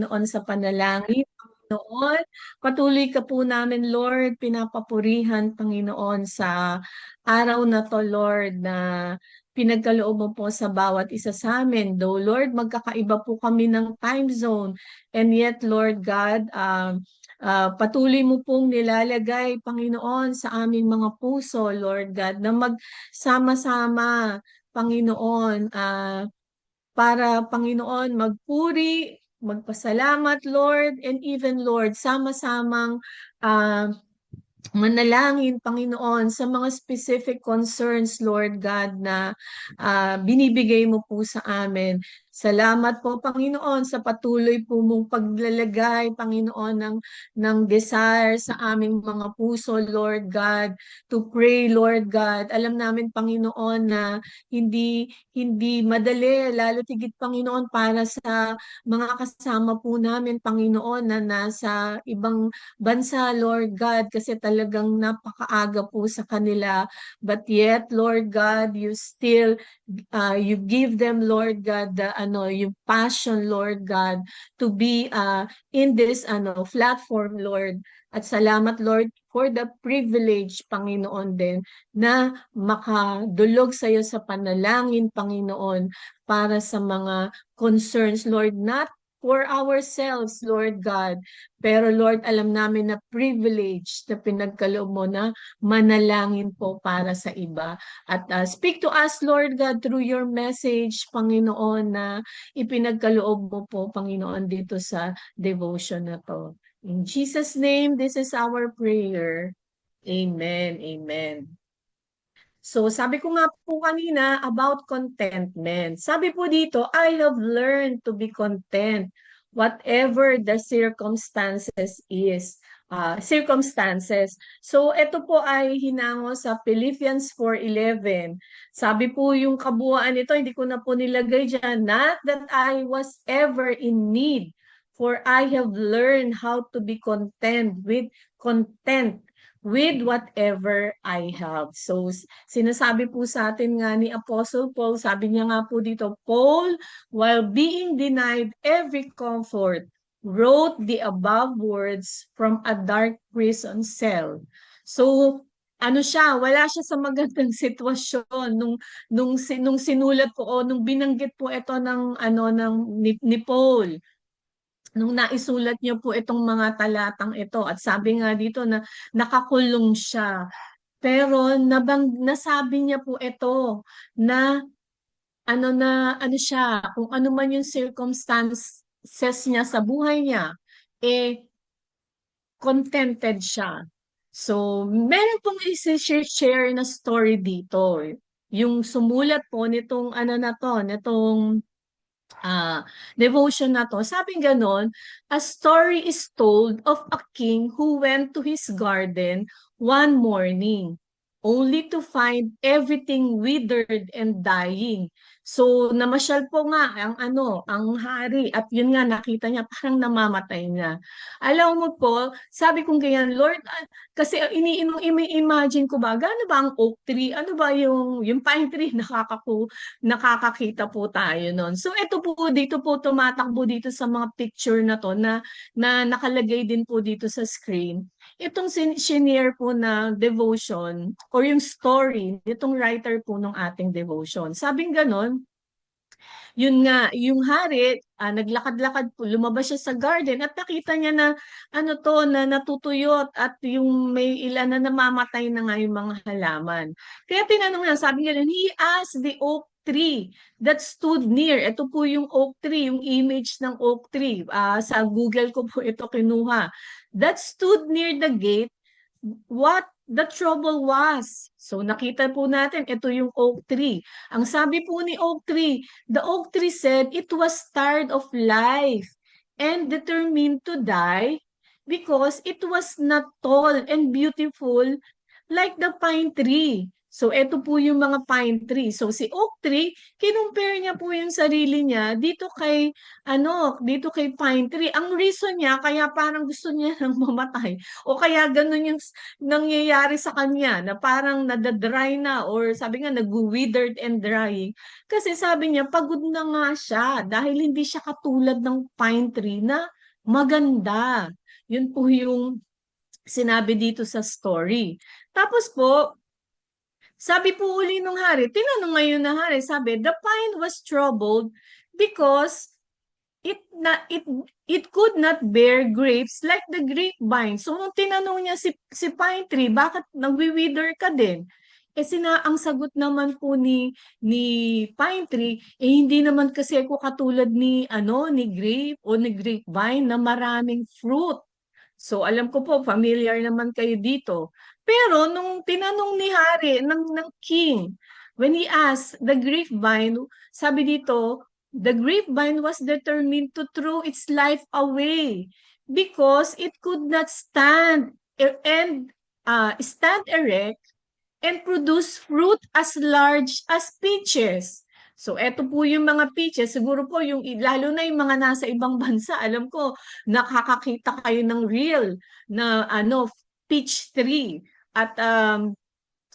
Panginoon, sa panalangin. Panginoon, patuloy ka po namin, Lord, pinapapurihan, Panginoon, sa araw na to, Lord, na pinagkaloob mo po sa bawat isa sa amin. Though, Lord, magkakaiba po kami ng time zone. And yet, Lord God, patuloy mo pong nilalagay, Panginoon, sa aming mga puso, Lord God, na magsama-sama, Panginoon, para, Panginoon, magpuri, magpasalamat, Lord, and even, Lord, sama-samang ah, manalangin, Panginoon, sa mga specific concerns, Lord God, na binibigay mo po sa amin. Salamat po, Panginoon, sa patuloy po mong paglalagay, Panginoon, ng desire sa aming mga puso, Lord God, to pray, Lord God. Alam namin, Panginoon, na hindi madali, lalo tigit, Panginoon, para sa mga kasama po namin, Panginoon, na nasa ibang bansa, Lord God, kasi talagang napakaaga po sa kanila. But yet, Lord God, you still, you give them, Lord God, yung passion, Lord God, to be in this platform, Lord. At salamat, Lord, for the privilege, Panginoon, din, na makadulog sa iyo sa panalangin, Panginoon, para sa mga concerns, Lord, not for ourselves, Lord God, pero Lord, alam namin na privilege na pinagkaloob mo na manalangin po para sa iba. At speak to us, Lord God, through your message, Panginoon, na ipinagkaloob mo po, Panginoon, dito sa devotion na to. In Jesus' name, this is our prayer. Amen. Amen. So sabi ko nga po kanina about contentment. Sabi po dito, I have learned to be content whatever the circumstances. So ito po ay hinango sa Philippians 4:11. Sabi po yung kabuuan nito, hindi ko na po nilagay dyan, not that I was ever in need, for I have learned how to be content with whatever I have. So, sinasabi po sa atin nga ni Apostle Paul, sabi niya nga po dito, Paul, while being denied every comfort, wrote the above words from a dark prison cell. So, ano siya, wala siya sa magandang sitwasyon nung sinulat po o nung binanggit po ito ni Paul, nung naisulat niyo po itong mga talatang ito, at sabi nga dito na nakakulong siya. Pero nasabi niya po ito na ano siya, kung ano man yung circumstances niya sa buhay niya, eh contented siya. So, meron pong isi-share na story dito. Yung sumulat po nitong nitong devotion na to, sabi ganon, a story is told of a king who went to his garden one morning, only to find everything withered and dying. So, namasyal po nga ang hari, at yun nga, nakita niya, parang namamatay na. Alam mo po, sabi kong ganyan, Lord, kasi ini-imagine ko ba, gaano ba ang oak tree? Ano ba yung pine tree? Nakakakita po tayo nun. So ito po dito po tumatakbo dito sa mga picture na to na nakalagay din po dito sa screen. Itong senior po na devotion or yung story nitong writer po ng ating devotion. Sabing ganon, yun nga, yung hari, naglakad-lakad po, lumabas siya sa garden at nakita niya na na natutuyot at yung may ilan na namamatay na nga yung mga halaman. Kaya tinanong niya, sabi niya, he asked the oak tree that stood near. Ito po yung oak tree, yung image ng oak tree. Sa Google ko po ito kinuha. That stood near the gate, what the trouble was. So nakita po natin, ito yung oak tree. Ang sabi po ni oak tree, the oak tree said it was tired of life and determined to die because it was not tall and beautiful like the pine tree. So, eto po yung mga pine tree. So, si oak tree, kinumpare niya po yung sarili niya dito kay pine tree. Ang reason niya, kaya parang gusto niya nang mamatay, o kaya ganun yung nangyayari sa kanya, na parang nadadry na, or sabi nga, nag-withered and drying. Kasi sabi niya, pagod na nga siya, dahil hindi siya katulad ng pine tree na maganda. Yun po yung sinabi dito sa story. Tapos po, sabi po uli nung hari, tinanong ngayon na hari, sabi, the pine was troubled because it it could not bear grapes like the grapevine. So nung tinanong niya si pine tree, bakit nagwi-wither ka din? Ang sagot naman po ni pine tree, hindi naman kasi ako katulad ni grape o ni grapevine na maraming fruit. So alam ko po, familiar naman kayo dito. Pero nung tinanong ni Hari, ng king, when he asked the grapevine, sabi dito, the grapevine was determined to throw its life away because it could not stand erect and produce fruit as large as peaches. So, eto po yung mga peaches. Siguro po, lalo na yung mga nasa ibang bansa, alam ko, nakakakita kayo ng real na peach tree. At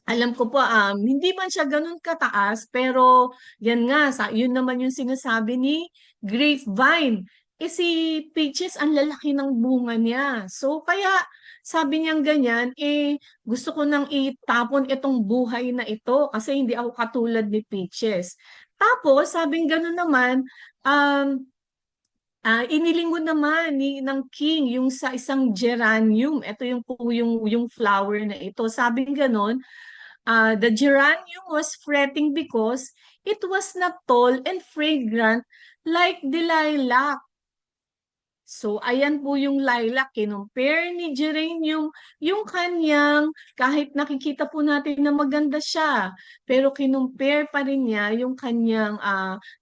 alam ko po, hindi man siya ganun kataas, pero yan nga, yun naman yung sinasabi ni grapevine. Si peaches, ang lalaki ng bunga niya. So, kaya sabi niyang ganyan, gusto ko nang itapon itong buhay na ito kasi hindi ako katulad ni peaches. Tapos, sabing gano'n naman, um, inilingon naman ng king yung sa isang geranium. Ito yung po yung flower na ito. Sabing gano'n, the geranium was fretting because it was not tall and fragrant like the lilac. So, ayan po yung lilac. Kinumpare ni geranium yung kanyang, kahit nakikita po natin na maganda siya, pero kinumpare pa rin niya yung kanyang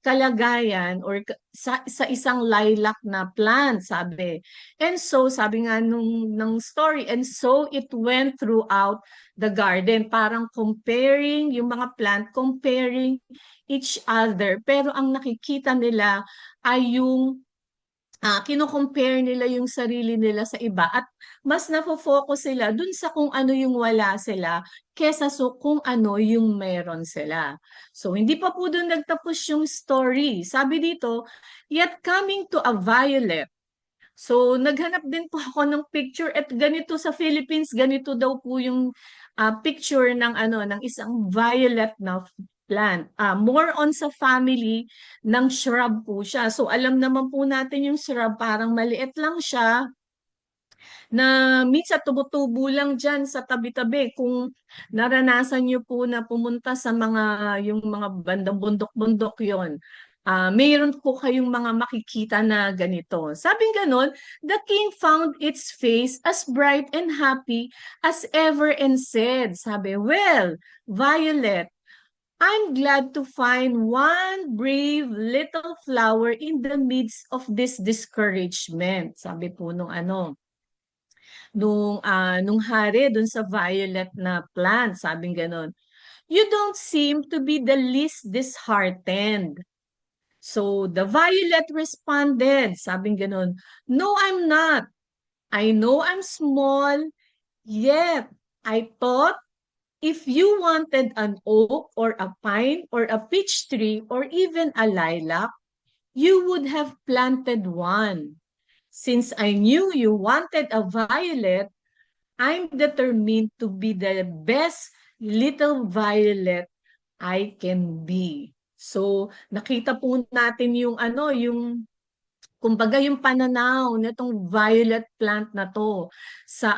kalagayan or sa isang lilac na plant, sabi. And so, sabi nga ng story, and so it went throughout the garden. Parang comparing yung mga plant, comparing each other. Pero ang nakikita nila ay yung kino-compare nila yung sarili nila sa iba at mas nafo-focus sila dun sa kung ano yung wala sila kesa kung ano yung meron sila. So, hindi pa po dun nagtapos yung story. Sabi dito, yet coming to a violet. So, naghanap din po ako ng picture at ganito sa Philippines, ganito daw po yung picture ng isang violet na plant. More on sa family ng shrub po siya. So, alam naman po natin yung shrub, parang maliit lang siya na minsan tumutubo lang dyan sa tabi-tabi. Kung naranasan nyo po na pumunta sa yung mga bandang bundok-bundok yon, mayroon po kayong mga makikita na ganito. Sabing ganon, the king found its face as bright and happy as ever and said, sabi, well, Violet, I'm glad to find one brave little flower in the midst of this discouragement. Sabi po nung hari dun sa violet na plant, sabing ganon. You don't seem to be the least disheartened. So the violet responded, sabing ganon, no, I'm not. I know I'm small, yet I thought if you wanted an oak or a pine or a peach tree or even a lilac, you would have planted one. Since I knew you wanted a violet, I'm determined to be the best little violet I can be. So, nakita po natin yung kumbaga yung pananaw nitong violet plant na to sa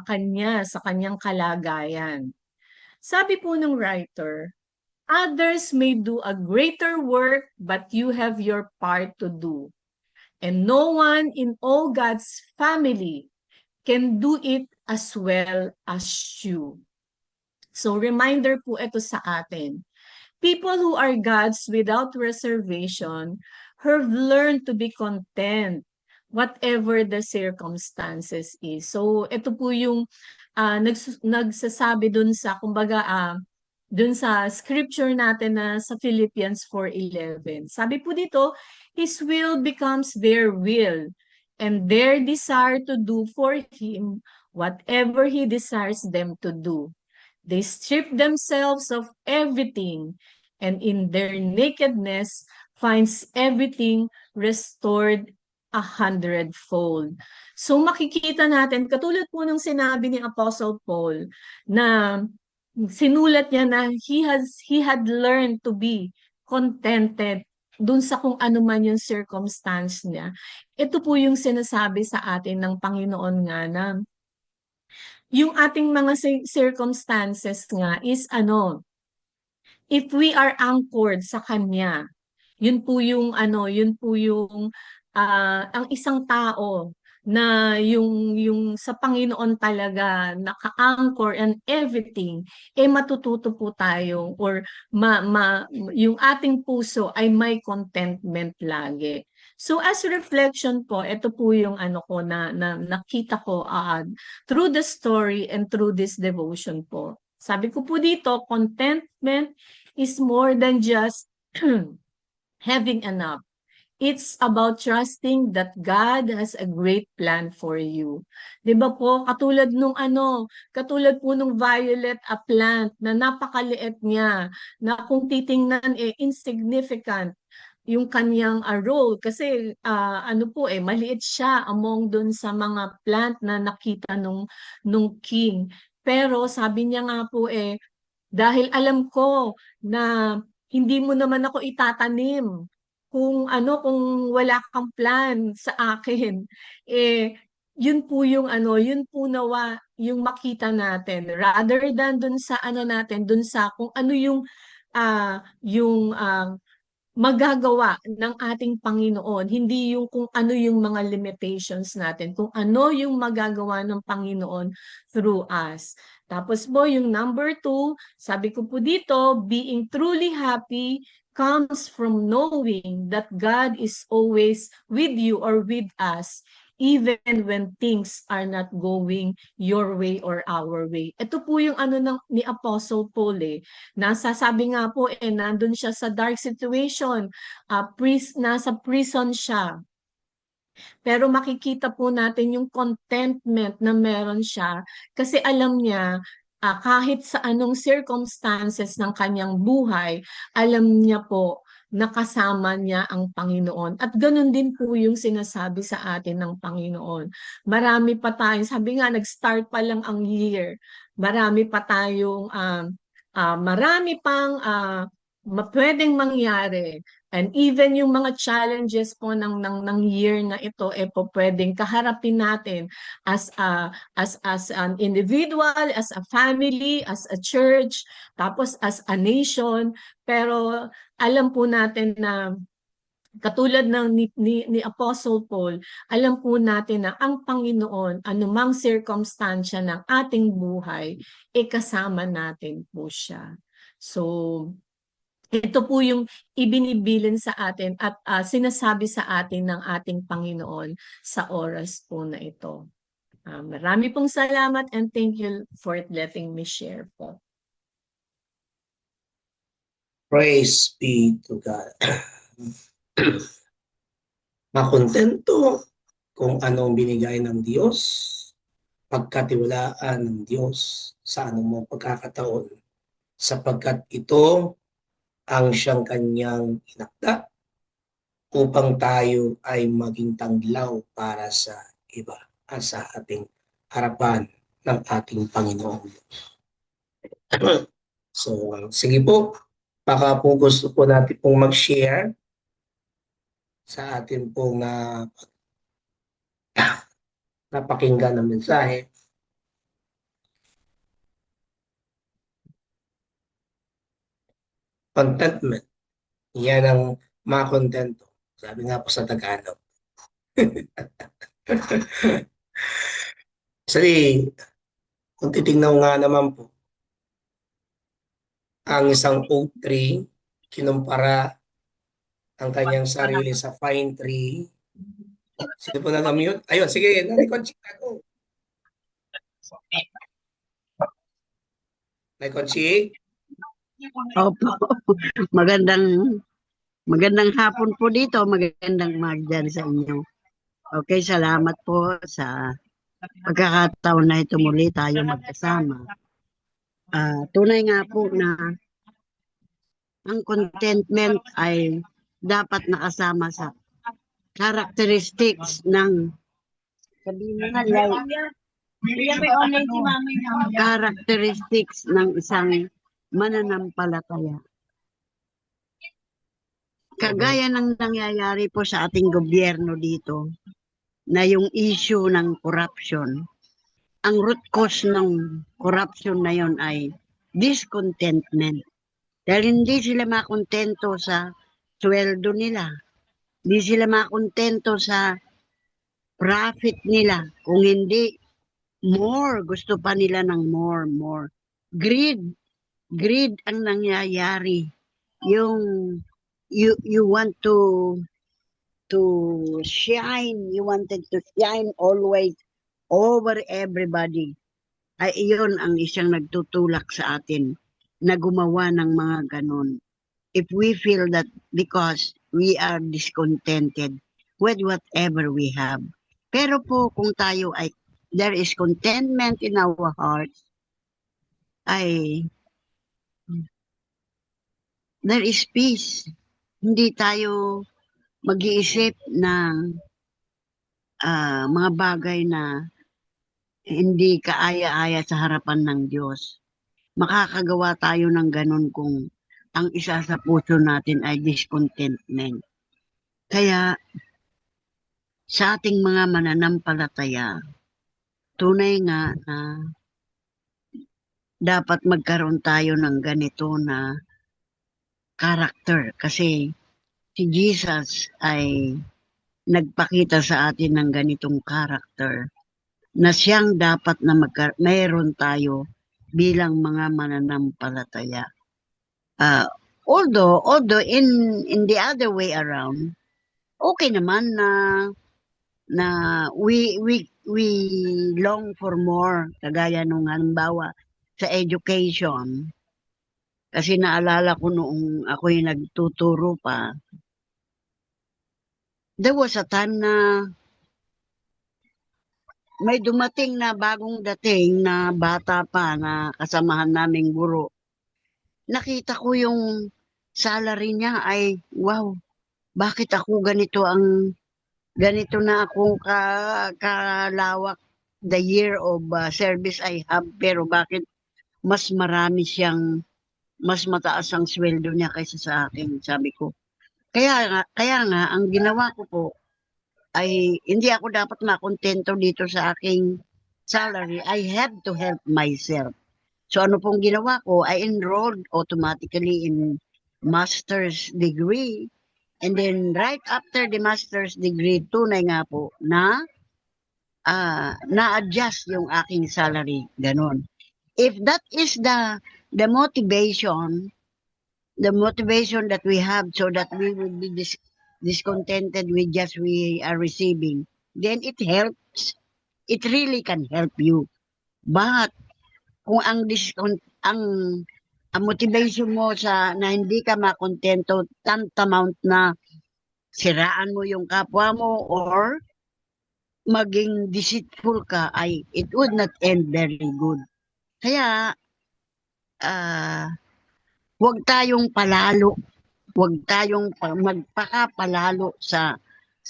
kanyang kalagayan. Sabi po ng writer, others may do a greater work, but you have your part to do. And no one in all God's family can do it as well as you. So reminder po ito sa atin. People who are God's without reservation have learned to be content whatever the circumstances is. So ito po yung nagsasabi dun sa kumbaga dun sa scripture natin na sa Philippians 4:11. Sabi po dito, His will becomes their will, and their desire to do for Him whatever He desires them to do. They strip themselves of everything, and in their nakedness finds everything restored 100-fold. So makikita natin, katulad po ng sinabi ni Apostle Paul, na sinulat niya na he had learned to be contented dun sa kung ano man yung circumstance niya. Ito po yung sinasabi sa atin ng Panginoon nga na yung ating mga circumstances nga is ano, if we are anchored sa Kanya, yun po yung ano, yun po yung ang isang tao na yung sa Panginoon talaga naka-anchor and everything, eh matututo po tayo or yung ating puso ay may contentment lagi. So as reflection po, ito po yung ano ko na nakita ko through the story and through this devotion po. Sabi ko po dito, contentment is more than just having enough. It's about trusting that God has a great plan for you. 'Di ba po, katulad po nung violet plant na napakaliit niya, na kung titingnan insignificant yung kanyang role kasi ano po maliit siya among dun sa mga plant na nakita nung king. Pero sabi niya nga po dahil alam ko na hindi mo naman ako itatanim kung wala kang plan sa akin. Yun po yung yun po nawa yung makita natin rather than dun sa natin, dun sa kung ano yung magagawa ng ating Panginoon, hindi yung kung ano yung mga limitations natin, kung ano yung magagawa ng Panginoon through us. Tapos po, yung number 2, sabi ko po dito, being truly happy comes from knowing that God is always with you or with us, even when things are not going your way or our way. Ito po yung ni Apostle Paul Nasasabi nga po nandun siya sa dark situation, nasa prison siya. Pero makikita po natin yung contentment na meron siya kasi alam niya kahit sa anong circumstances ng kanyang buhay, alam niya po na kasama niya ang Panginoon. At ganun din po yung sinasabi sa atin ng Panginoon. Marami pa tayo, sabi nga, nag-start pa lang ang year. Marami pa tayong, marami pang pwedeng mangyari. And even yung mga challenges po ng year na ito po pwedeng kaharapin natin as an individual, as a family, as a church, tapos as a nation. Pero alam po natin na katulad ng ni Apostle Paul, alam po natin na ang Panginoon, anumang circumstansya ng ating buhay, kasama natin po siya. So, ito po yung ibinibilin sa atin at sinasabi sa atin ng ating Panginoon sa oras po na ito. Marami pong salamat and thank you for letting me share po. Praise be to God. Makontento kung anong binigay ng Diyos, pagkatiwalaan ng Diyos sa anumang pagkakataon, sapagkat ito ang siyang kanyang inakda upang tayo ay maging tanglaw para sa iba at sa ating harapan ng ating Panginoon. So, sige po, baka po gusto po natin pong mag-share sa atin pong napakinggan ng mensahe. Contentment. Yan ang makontento. Sabi nga po sa Tagalog. Kasi, kung titignan nga naman po, ang isang oak tree, kinumpara ang kanyang sarili sa pine tree. Sino po nag-mute? Ayun, sige, nalikonchik ako. Nalikonchik? Opo. Magandang hapon po dito. Magandang umaga dyan sa inyo. Okay, salamat po sa pagkakataon na ito muli tayo magkasama. Tunay nga po na ang contentment ay dapat nakasama sa characteristics ng characteristics ng isang mananampalataya. Kagaya ng nangyayari po sa ating gobyerno dito, na yung issue ng corruption, ang root cause ng corruption na yon ay discontentment. Dahil hindi sila makontento sa sweldo nila, hindi sila makontento sa profit nila, kung hindi more, gusto pa nila ng more. Greed ang nangyayari. Yung you want to shine, you wanted to shine always over everybody. Ay iyon ang isang nagtutulak sa atin na gumawa ng mga ganon. If we feel that because we are discontented with whatever we have. Pero po kung tayo ay there is contentment in our hearts, ay there is peace. Hindi tayo mag-iisip ng mga bagay na hindi kaaya-aya sa harapan ng Diyos. Makakagawa tayo ng ganun kung ang isa sa puso natin ay discontentment. Kaya sa ating mga mananampalataya, tunay nga na dapat magkaroon tayo ng ganito na character kasi si Jesus ay nagpakita sa atin ng ganitong character na siyang dapat na mayroon tayo bilang mga mananampalataya. Although in the other way around, okay naman na we long for more, kagaya nung halimbawa sa education. Kasi naalala ko noong ako'y nagtuturo pa, there was a time na may dumating na bagong dating na bata pa na kasamahan naming guro. Nakita ko yung salary niya ay, wow, bakit ako ganito na ako kalawak the year of service I have, pero bakit mas marami siyang, mas mataas ang sweldo niya kaysa sa akin, sabi ko. Kaya nga, ang ginawa ko po, ay hindi ako dapat makontento dito sa aking salary. I have to help myself. So ano pong ginawa ko? I enrolled automatically in master's degree. And then right after the master's degree, tunay nga po na na-adjust yung aking salary. Ganon. If that is the motivation that we have so that we will be discontented with just we are receiving, then it helps. It really can help you. But kung ang motivation mo sa na hindi ka makontento tantamount na siraan mo yung kapwa mo or maging deceitful ka, ay it would not end very good. Kaya huwag tayong magpakapalalo sa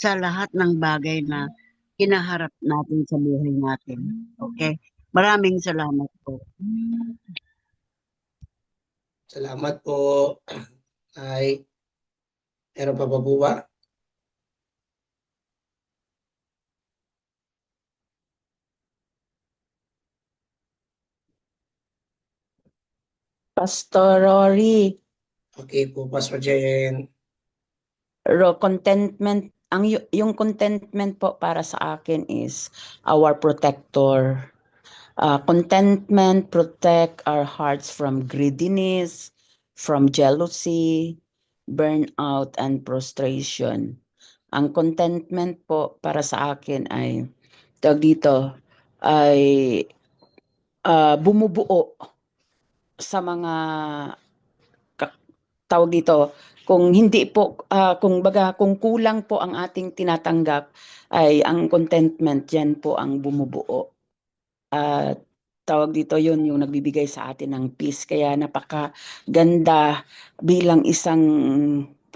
lahat ng bagay na kinaharap natin sa buhay natin. Okay? Maraming salamat po. Salamat po. Ay, meron pa po ba? Pastor Rory, Okay po, Pastor Jen. contentment, yung contentment po para sa akin is our protector. Contentment protect our hearts from greediness, from jealousy, burnout, and frustration. Ang contentment po para sa akin ay, tawag dito, ay bumubuo sa mga tawag dito, kung hindi po, kung kulang po ang ating tinatanggap, ay ang contentment yan po ang bumubuo. At tawag dito, yun yung nagbibigay sa atin ng peace. Kaya napakaganda bilang isang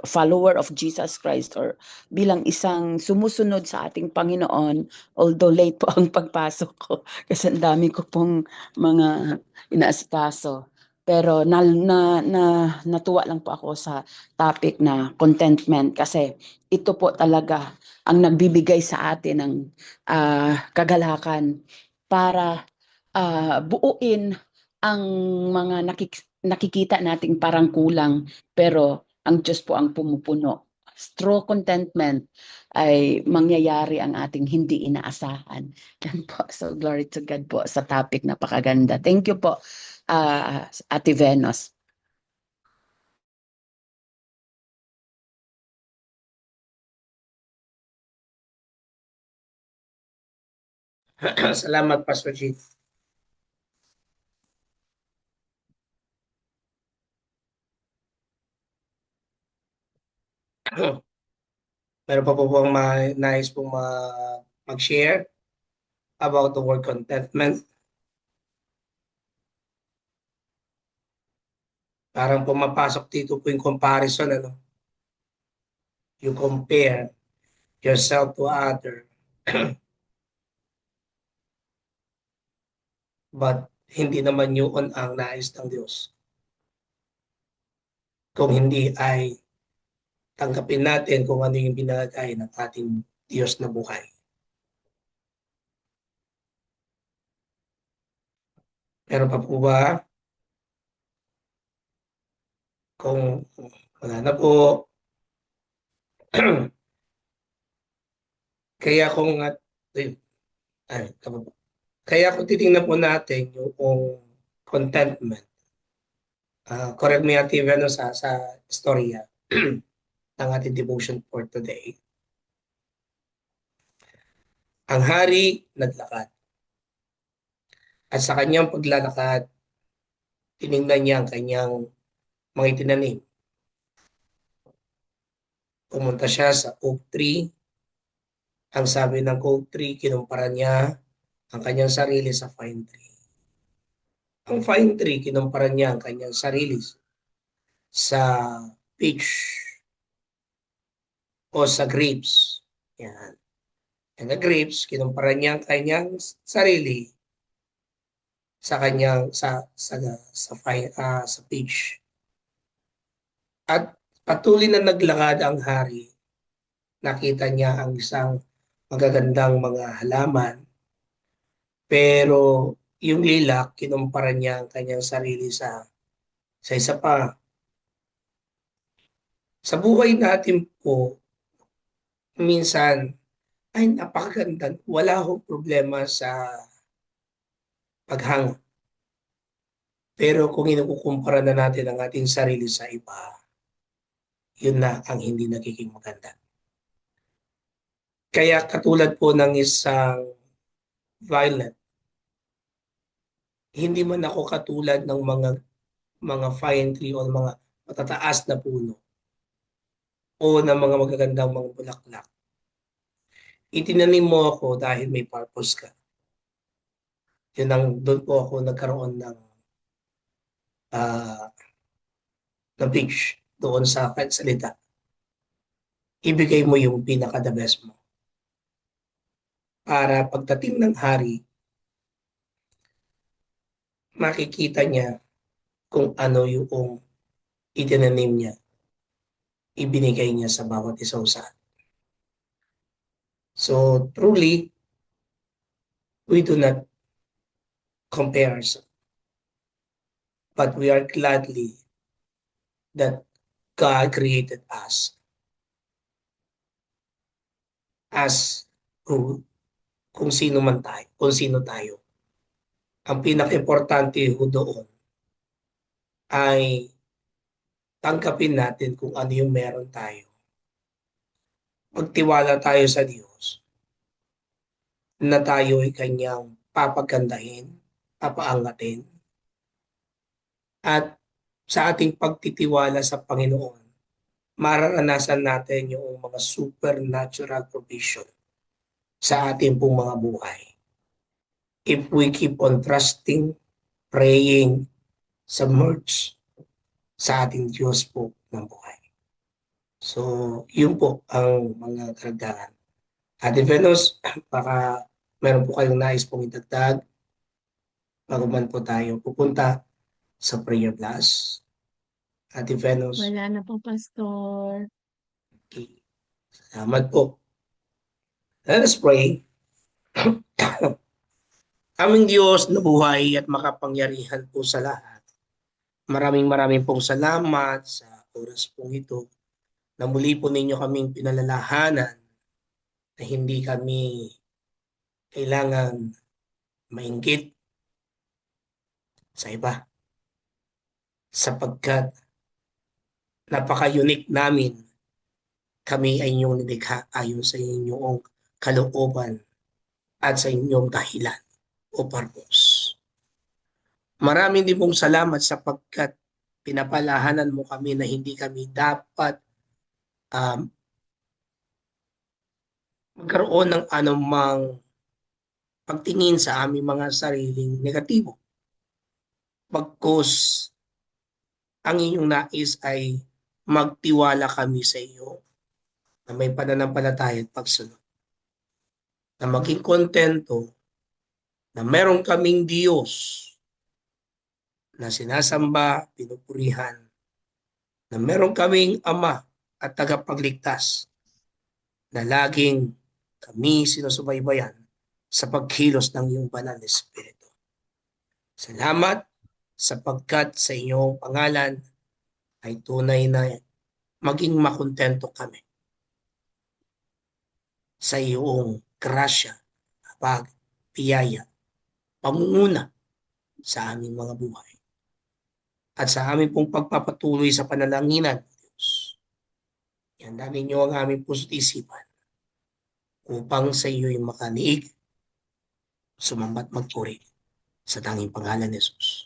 follower of Jesus Christ or bilang isang sumusunod sa ating Panginoon, although late po ang pagpasok ko kasi ang dami ko pong mga inaasikaso. Pero natuwa lang po ako sa topic na contentment kasi ito po talaga ang nagbibigay sa atin ng kagalakan para buuin ang mga nakikita nating parang kulang, pero ang Diyos po ang pumupuno. Through contentment ay mangyayari ang ating hindi inaasahan. Yan po. So glory to God po sa topic, napakaganda. Thank you po, Ate Venus. Salamat, Pastor G. Meron pa po bang nais pong mag-share about the word contentment? Parang pumapasok dito po yung comparison, ano? You compare yourself to other. But hindi naman yun ang nais ng Diyos. Kung hindi ay tanggapin natin kung ano yung binagay ng ating Diyos na buhay. Meron pa po ba? Kung wala na po, kaya kung kaya kung titingnan po natin yung contentment, correct me Ate Veno sa storya ng ating devotion for today. Ang hari naglakad. At sa kanyang paglalakad, tiningnan niya ang kanyang mga itinanim. Pumunta siya sa oak tree. Ang sabi ng oak tree, kinumpara niya ang kanyang sarili sa pine tree. Ang pine tree, kinumpara niya ang kanyang sarili sa peach o sa grapes. Yan. And the grapes, kinumpara niya ang kanyang sarili sa kanyang sa peach. At patuloy na naglakad ang hari. Nakita niya ang isang magagandang mga halaman, pero yung lilak, kinumpara niya ang kanyang sarili sa isa pa. Sa buhay natin po, minsan, ay napakaganda, wala akong problema sa paghanga. Pero kung inukumpara na natin ang ating sarili sa iba, yun na ang hindi nagiging maganda. Kaya katulad po ng isang violet, hindi man ako katulad ng mga fine tree o mga matataas na puno o ng mga magagandang mga bulaklak. Itinanim mo ako dahil may purpose ka. Yun ang doon po ako nagkaroon ng pitch doon sa salita. Ibigay mo yung pinaka-the best mo. Para pagdating ng hari, makikita niya kung ano yung itinanim niya, ibinigay niya sa bawat isa sa atin. So truly, we do not compare ourselves, but we are gladly that God created us as kung sino man tayo, kung sino tayo. Ang pinaka-importante doon ay tanggapin natin kung ano yung meron tayo. Magtiwala tayo sa Diyos na tayo ay kanyang papagandahin, papaangatin, at sa ating pagtitiwala sa Panginoon, mararanasan natin yung mga supernatural provision sa ating pong mga buhay. If we keep on trusting, praying, submerge sa ating Diyos po ng buhay. So, yun po ang mga karagdagan. Ate Venus, baka meron po kayong nais pong idagdag bago man po tayo pupunta sa prayer blast. Ate Venus, Wala na po, Pastor. okay. Salamat po. Let us pray. Aming Diyos na buhay at makapangyarihan po sa lahat. Maraming pong salamat sa oras pong ito na muli po ninyo kaming pinalalahanan na hindi kami kailangan mainggit sa iba sapagkat napaka-unique namin. Kami ay inyong nilikha ayon sa inyong kalooban at sa inyong dahilan o purpose. Maraming din pong salamat sapagkat pinapalahanan mo kami na hindi kami dapat magkaroon ng anumang pagtingin sa aming mga sariling negatibo. Pagkos ang inyong nais ay magtiwala kami sa iyo na may pananampalataya at pagsunod. Na maging kontento na meron kaming Diyos na sinasamba, pinupurihan, na meron kaming Ama at tagapagligtas na laging kami sinusubaybayan sa pagkilos ng iyong banal na Espiritu. Salamat sapagkat sa iyong pangalan ay tunay na maging makontento kami sa iyong grasya, pagpiyaya, pamumuna sa aming mga buhay. At sa aming pong pagpapatuloy sa panalanginan, Diyos, ihanda ninyo ang aming puso't isipan upang sa iyo'y makaniig, sumambat magpuri sa tanging pangalan ni Jesus.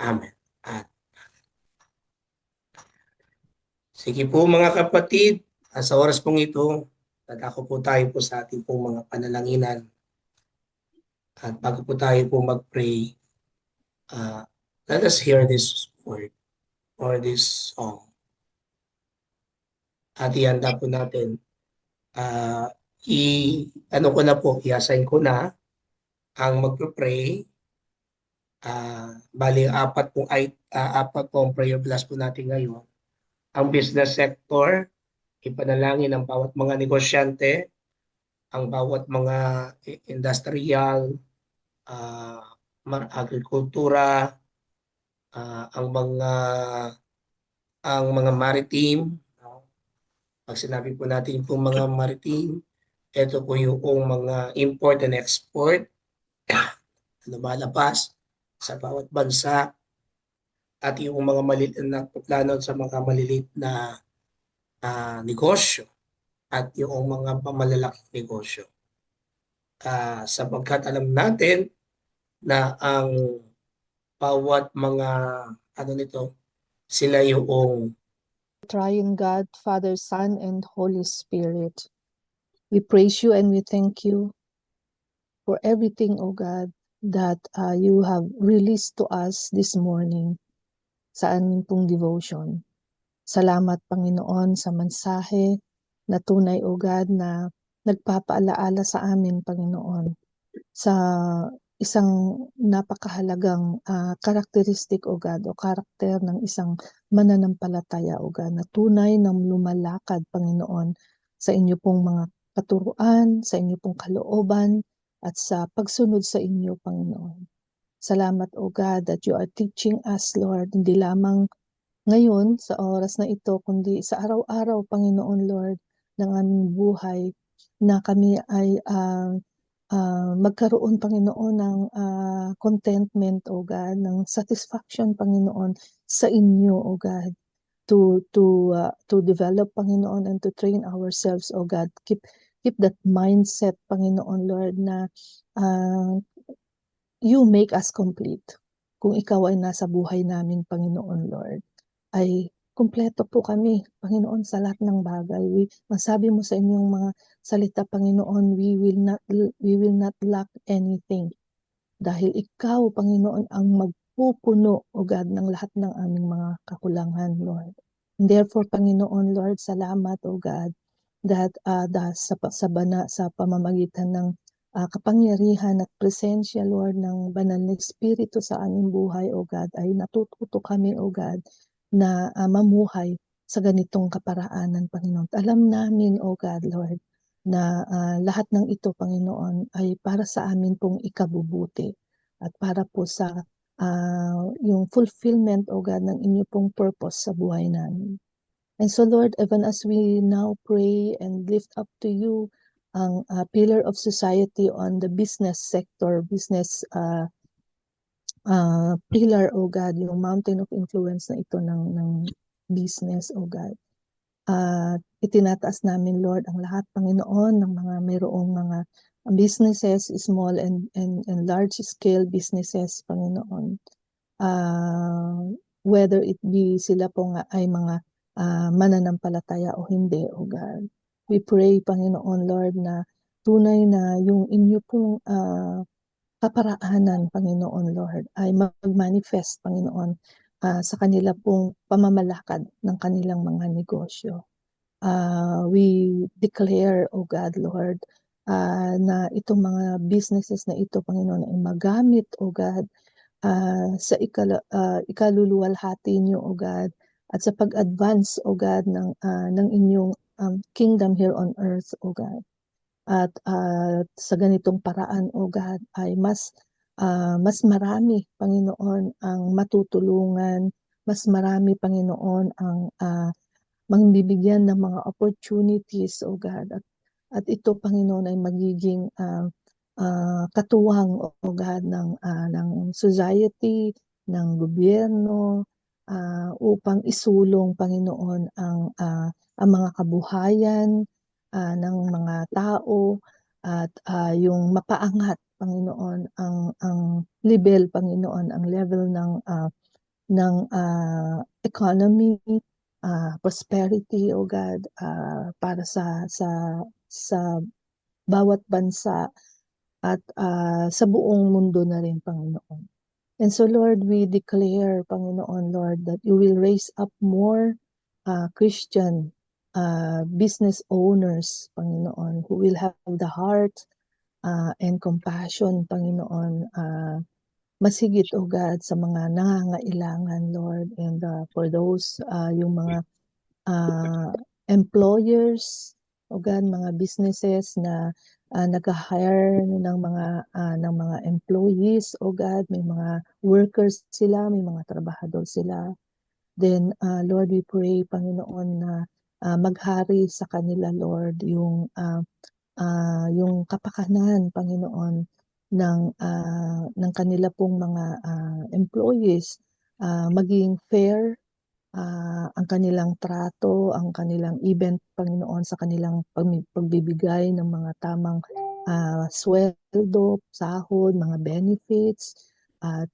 Amen. At sige po mga kapatid, sa oras pong ito, dadako po tayo po sa ating pong mga panalanginan. At bago po tayo po mag-pray, let us hear this word or this song. At ihanda po natin. Ano ko na po, i-assign ko na ang magpe-pray. Bali, apat pong prayer blast po natin ngayon. Ang business sector, ipanalangin ang bawat mga negosyante, ang bawat mga industrial, agrikultura, ang mga maritime. Pag sinabi po natin po mga maritime, ito po yung mga import and export na lumalabas sa bawat bansa at yung mga maliit na plano sa mga maliliit na negosyo at yung mga pamalalaking negosyo. Sapagkat alam natin na ang bawat mga sila yung Triune God, Father, Son, and Holy Spirit. We praise you and we thank you for everything, O God, that you have released to us this morning sa aming pong devotion. Salamat, Panginoon, sa mensahe na tunay, O God, na nagpapaalaala sa amin, Panginoon, sa isang napakahalagang karakteristik, O God, o karakter ng isang mananampalataya, O God, na tunay na lumalakad, Panginoon, sa inyo pong mga katuruan, sa inyo pong kalooban, at sa pagsunod sa inyo, Panginoon. Salamat, O God, that you are teaching us, Lord, hindi lamang ngayon sa oras na ito, kundi sa araw-araw, Panginoon, Lord, ng aming buhay, na kami ay magkaroon, Panginoon, ng contentment, O God, ng satisfaction, Panginoon, sa inyo, O God, to develop, Panginoon, and to train ourselves, O God. Keep that mindset, Panginoon, Lord, na you make us complete. kung ikaw ay nasa buhay namin, Panginoon Lord, ay kumpleto po kami, Panginoon, sa lahat ng bagay. Masabi mo sa inyong mga salita, Panginoon, we will not lack anything. Dahil ikaw, Panginoon, ang magpupuno, O God, ng lahat ng aming mga kakulangan, Lord. And therefore, Panginoon, Lord, salamat, O God, that sa pamamagitan ng kapangyarihan at presensya, Lord, ng banal na Espiritu sa aming buhay, O God, ay natututo kami, O God, na mamuhay sa ganitong kaparaanan, Panginoon. Alam namin, O God, Lord, na lahat ng ito, Panginoon, ay para sa amin pong ikabubuti at para po sa yung fulfillment, O God, ng inyo pong purpose sa buhay namin. And so, Lord, even as we now pray and lift up to you ang pillar of society on the business sector, business pillar, O God, yung mountain of influence na ito ng business, O God. Itinataas namin, Lord, ang lahat, Panginoon, ng mga mayroong mga businesses, small and large scale businesses, Panginoon. Whether it be sila po nga ay mga mananampalataya o hindi, O God. We pray, Panginoon, Lord, na tunay na yung inyo pong kaparaanan, Panginoon, Lord, ay mag-manifest, Panginoon, sa kanila pong pamamalakad ng kanilang mga negosyo. We declare, O God, Lord, na itong mga businesses na ito, Panginoon, ay magamit, O God, sa ikaluluwalhati niyo, O God, at sa pag-advance, O God, ng inyong kingdom here on earth, O God. At sa ganitong paraan, O God, ay mas marami, Panginoon, ang matutulungan, mas marami, Panginoon, ang mangbibigyan ng mga opportunities, O God. At ito, Panginoon, ay magiging katuwang, O God, ng society, ng gobyerno, upang isulong, Panginoon, ang mga kabuhayan ng mga tao at yung mapaangat, Panginoon, ang level, Panginoon, ang level ng economy, prosperity, O God, para sa bawat bansa at sa buong mundo na rin, Panginoon. And so, Lord, we declare, Panginoon, Lord, that you will raise up more Christian business owners, Panginoon, who will have the heart and compassion, Panginoon, masigit, O God, sa mga nangangailangan, Lord, and for those, yung mga employers, O God, mga businesses na nag-hire ng mga employees, O God, may mga workers sila, may mga trabahador sila. Then, Lord, we pray, Panginoon, na maghari sa kanila, Lord, yung kapakanan, Panginoon, ng kanila pong mga employees, maging fair ang kanilang trato, ang kanilang event, Panginoon, sa kanilang pagbibigay ng mga tamang sweldo, sahod, mga benefits, at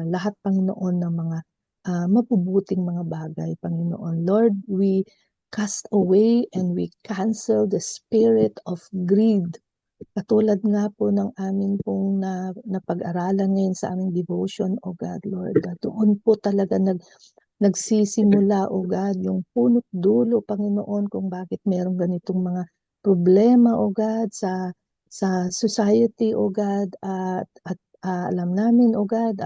lahat, Panginoon, ng mga mabubuting mga bagay, Panginoon. Lord, we cast away and we cancel the spirit of greed. Katulad nga po ng amin pong napag-aralan ngayon sa aming devotion, O God, Lord, doon po talaga nagsisimula, O God, yung punot dulo, Panginoon, kung bakit merong ganitong mga problema, O God, sa society, O God, at alam namin, O God,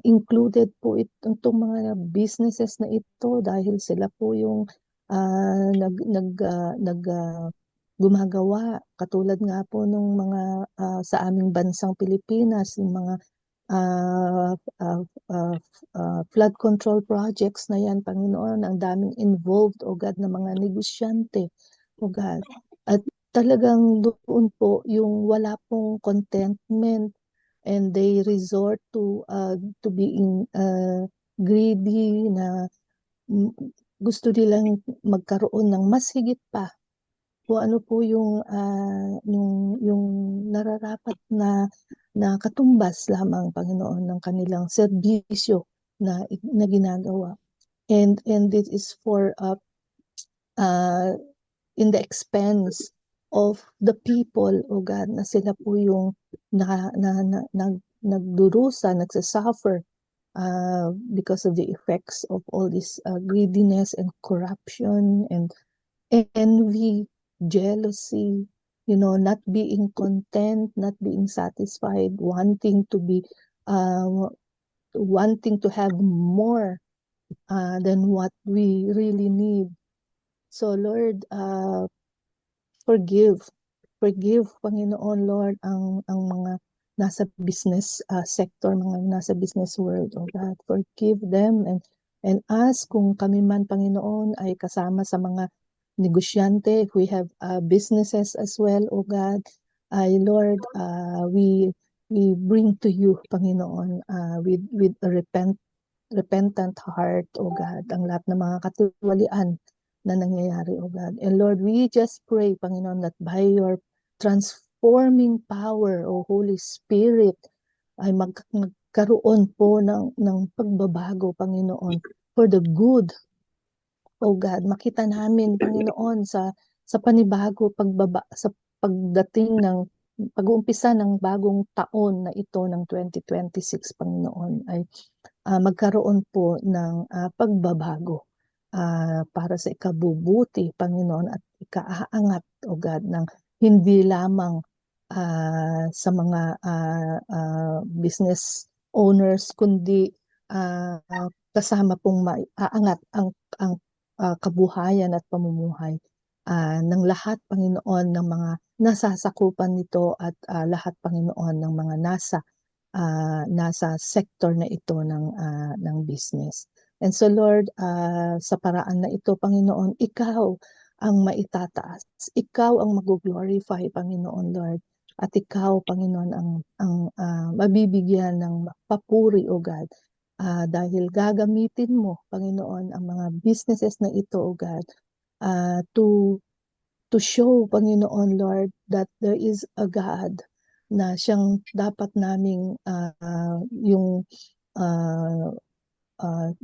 included po itong mga businesses na ito dahil sila po yung gumagawa, katulad nga po nung mga sa aming bansang Pilipinas, yung mga flood control projects na yan, Panginoon, ang daming involved, O God, na mga negosyante, O God. At talagang doon po yung wala pong contentment and they resort to being greedy, na gusto nilang magkaroon ng mas higit pa kung ano po yung nararapat na na katumbas lamang, Panginoon, ng kanilang serbisyo na ginagawa. And this is for in the expense of the people, O God, na sila po yung nagdurusa, nagsasuffer because of the effects of all this greediness and corruption and envy, jealousy, not being content, not being satisfied, wanting to have more than what we really need. So Lord, forgive, Panginoon Lord, ang mga nasa business sector, mga nasa business world, oh God, forgive them and us kung kami man, Panginoon, ay kasama sa mga negosyante, if we have businesses as well, oh God, ay Lord, we bring to you, Panginoon, with a repentant heart, oh God, ang lahat ng mga katiwalian na nangyayari, oh God. And Lord, we just pray, Panginoon, that by your transforming power, oh Holy Spirit, ay magkaroon po ng pagbabago, Panginoon, for the good, oh God. Makita namin, Panginoon, sa panibago, sa pagdating ng pag-uumpisa ng bagong taon na ito ng 2026, Panginoon, ay magkaroon po ng pagbabago para sa ikabubuti, Panginoon, at ikaaangat, O God, ng hindi lamang sa mga business owners, kundi kasama pong maaangat ang kabuhayan at pamumuhay ng lahat, Panginoon, ng mga nasasakupan nito at lahat, Panginoon, ng mga nasa sector na ito ng business. And so Lord, sa paraan na ito, Panginoon, ikaw ang maitataas. Ikaw ang mag-glorify, Panginoon Lord. At ikaw, Panginoon, ang mabibigyan ng papuri, O God. Dahil gagamitin mo, Panginoon, ang mga businesses na ito, O God, to show, Panginoon Lord, that there is a God na siyang dapat naming yung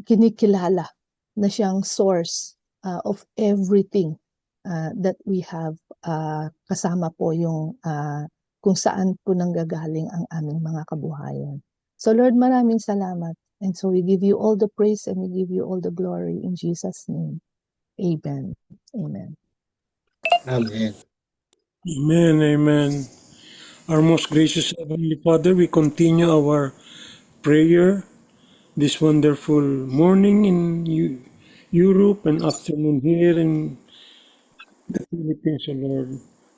kinikilala, na siyang source of everything that we have, kasama po yung kung saan po nanggagaling ang aming mga kabuhayan. So Lord, maraming salamat. And so we give you all the praise and we give you all the glory in Jesus' name. Amen. Amen. Amen. Amen, amen. Our most gracious Heavenly Father, we continue our prayer this wonderful morning in Europe and afternoon here in the Philippines, O Lord.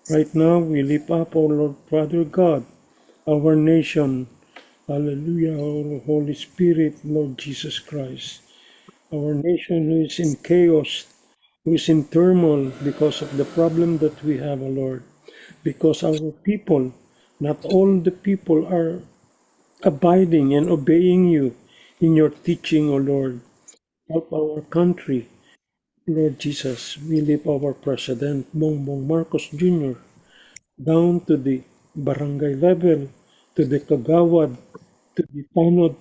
Right now, we lift up, O Lord, Father God, our nation. Hallelujah, O Holy Spirit, Lord Jesus Christ. Our nation who is in chaos, who is in turmoil because of the problem that we have, O Lord. Because our people, not all the people are abiding and obeying you in your teaching, O Lord. Help our country, Lord Jesus. We lift our President, Bongbong Marcos Jr., down to the barangay level, to the kagawad, to the tanod,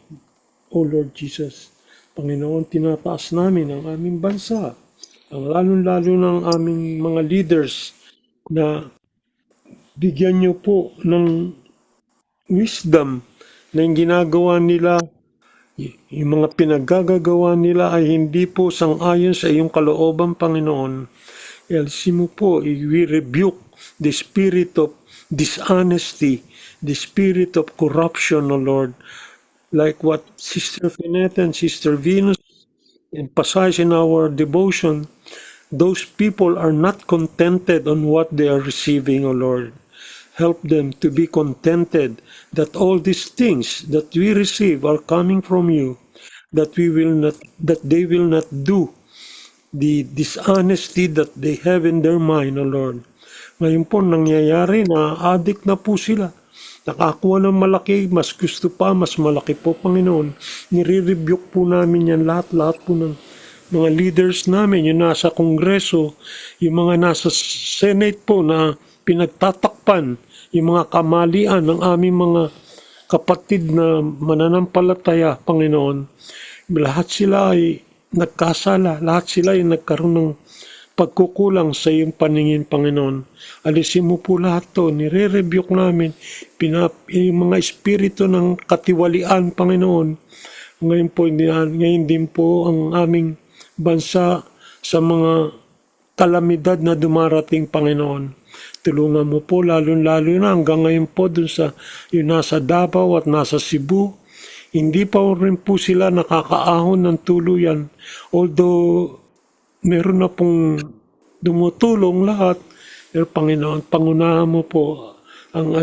O Lord Jesus. Panginoon, tinataas namin ang aming bansa, ang lalong-lalo ng aming mga leaders na bigyan niyo po ng wisdom na yung ginagawa nila, yung mga pinaggagawa nila ay hindi po sang-ayon sa iyong kalooban, Panginoon. Elsin mo po, we rebuke the spirit of dishonesty, the spirit of corruption, O Lord. Like what Sister Finette and Sister Venus emphasize in our devotion, those people are not contented on what they are receiving, O Lord. Help them to be contented that all these things that we receive are coming from you, that they will not do the dishonesty that they have in their mind, O Lord. Ngayon po nangyayari na addict na po sila. Nakakuha ng malaki, mas gusto pa, mas malaki po, Panginoon. Nire-rebuke po namin yan lahat po ng mga leaders namin, yung nasa Kongreso, yung mga nasa Senate po na pinagtatakpan, yung mga kamalian ng aming mga kapatid na mananampalataya, Panginoon, lahat sila ay nagkasala, lahat sila ay nagkaroon ng pagkukulang sa iyong paningin, Panginoon. Alisin mo po lahat to, nire-rebuke namin, yung mga espiritu ng katiwalian, Panginoon. Ngayon din po ang aming bansa sa mga kalamidad na dumarating, Panginoon. Tulungan mo po, lalo-lalo na hanggang ngayon po dun sa yung nasa Davao at nasa Cebu. Hindi pa rin po sila nakakaahon ng tuluyan. Although meron na pong dumutulong lahat. Pero Panginoon, pangunahan mo po ang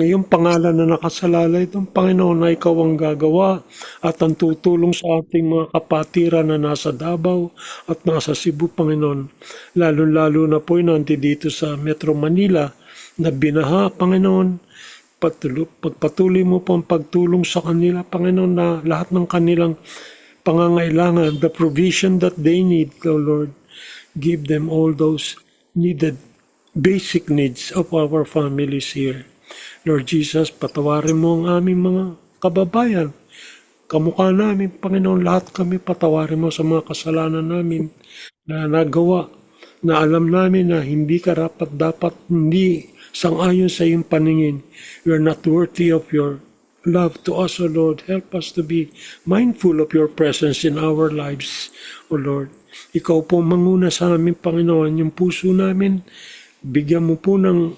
iyong pangalan na nakasalalay doon, Panginoon, na ikaw ang gagawa at ang tutulong sa ating mga kapatiran na nasa Davao at nasa Cebu, Panginoon. Lalo-lalo na po yung dito sa Metro Manila na binaha, Panginoon. Pagpatuloy mo po ang pagtulong sa kanila, Panginoon, na lahat ng kanilang pangangailangan, the provision that they need, O Lord, give them all those needed basic needs of our families here. Lord Jesus, patawarin mo ang aming mga kababayan. Kamukha namin, Panginoon, lahat kami patawarin mo sa mga kasalanan namin na nagawa, na alam namin na hindi karapat-dapat, hindi sang-ayon sa iyong paningin. We are not worthy of your love to us, O Lord. Help us to be mindful of your presence in our lives, O Lord. Ikaw po manguna sa amin, Panginoon, yung puso namin, bigyan mo po ng